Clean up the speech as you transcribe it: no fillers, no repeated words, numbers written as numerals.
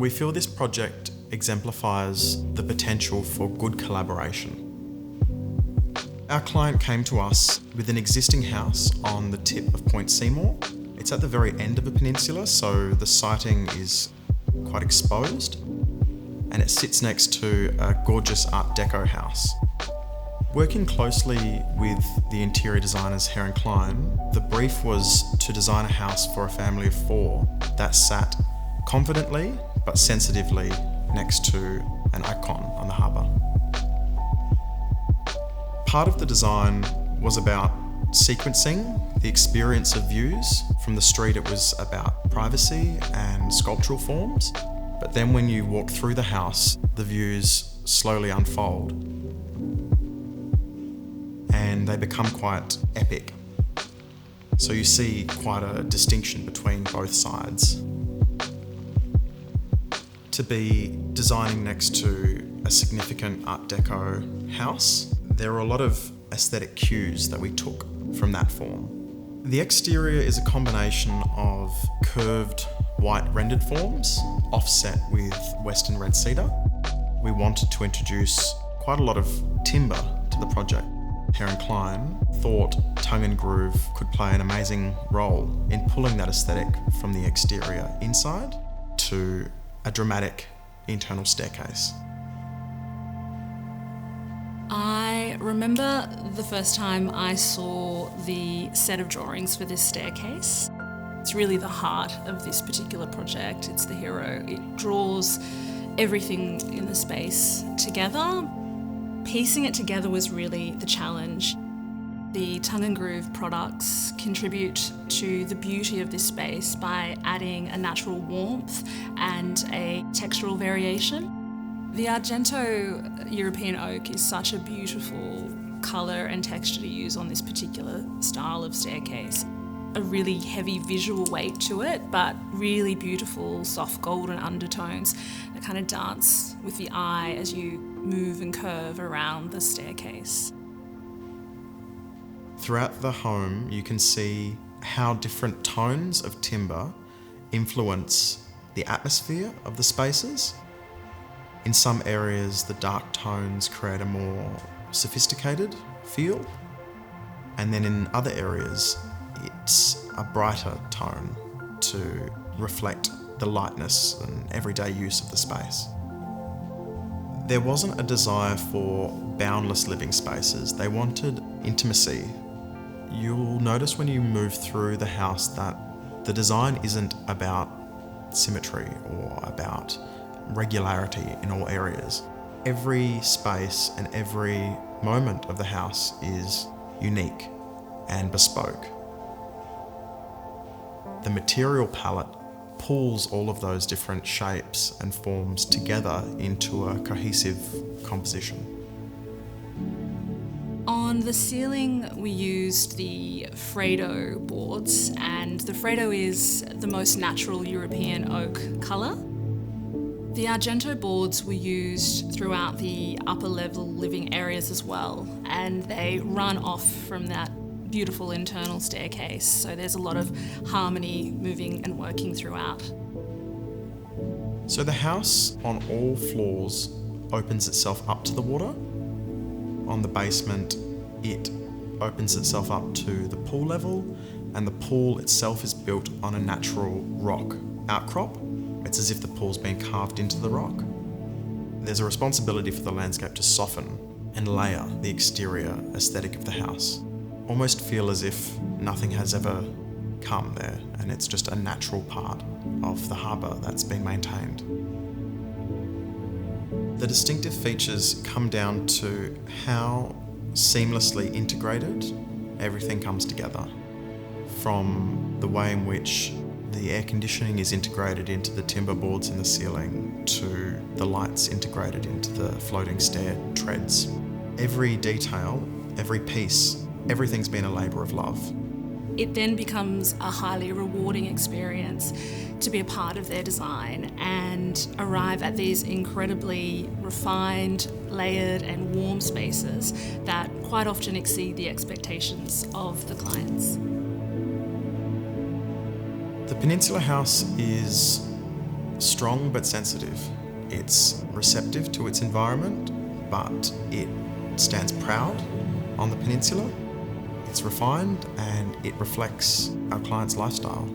We feel this project exemplifies the potential for good collaboration. Our client came to us with an existing house on the tip of Point Seymour. It's at the very end of a peninsula, so the siting is quite exposed, and it sits next to a gorgeous Art Deco house. Working closely with the interior designers Hare Klein, the brief was to design a house for a family of 4 that sat confidently but sensitively next to an icon on the harbour. Part of the design was about sequencing the experience of views. From the street it was about privacy and sculptural forms, but then when you walk through the house, the views slowly unfold and they become quite epic. So you see quite a distinction between both sides. To be designing next to a significant Art Deco house, there are a lot of aesthetic cues that we took from that form. The exterior is a combination of curved white rendered forms offset with Western red cedar. We wanted to introduce quite a lot of timber to the project. Hare Klein thought tongue and groove could play an amazing role in pulling that aesthetic from the exterior inside to a dramatic internal staircase. I remember the first time I saw the set of drawings for this staircase. It's really the heart of this particular project. It's the hero. It draws everything in the space together. Piecing it together was really the challenge. The tongue and groove products contribute to the beauty of this space by adding a natural warmth and a textural variation. The Argento European oak is such a beautiful colour and texture to use on this particular style of staircase. A really heavy visual weight to it, but really beautiful soft golden undertones that kind of dance with the eye as you move and curve around the staircase. Throughout the home, you can see how different tones of timber influence the atmosphere of the spaces. In some areas, the dark tones create a more sophisticated feel, and then in other areas, it's a brighter tone to reflect the lightness and everyday use of the space. There wasn't a desire for boundless living spaces. They wanted intimacy. You'll notice when you move through the house that the design isn't about symmetry or about regularity in all areas. Every space and every moment of the house is unique and bespoke. The material palette pulls all of those different shapes and forms together into a cohesive composition. On the ceiling, we used the Fredo boards, and the Fredo is the most natural European oak colour. The Argento boards were used throughout the upper level living areas as well, and they run off from that beautiful internal staircase, so there's a lot of harmony moving and working throughout. So the house on all floors opens itself up to the water. On the basement, it opens itself up to the pool level, and the pool itself is built on a natural rock outcrop. It's as if the pool's been carved into the rock. There's a responsibility for the landscape to soften and layer the exterior aesthetic of the house. Almost feel as if nothing has ever come there and it's just a natural part of the harbour that's been maintained. The distinctive features come down to how seamlessly integrated everything comes together. From the way in which the air conditioning is integrated into the timber boards in the ceiling to the lights integrated into the floating stair treads. Every detail, every piece, everything's been a labour of love. It then becomes a highly rewarding experience to be a part of their design and arrive at these incredibly refined, layered and warm spaces that quite often exceed the expectations of the clients. The Peninsula House is strong but sensitive. It's receptive to its environment, but it stands proud on the peninsula. It's refined and it reflects our client's lifestyle.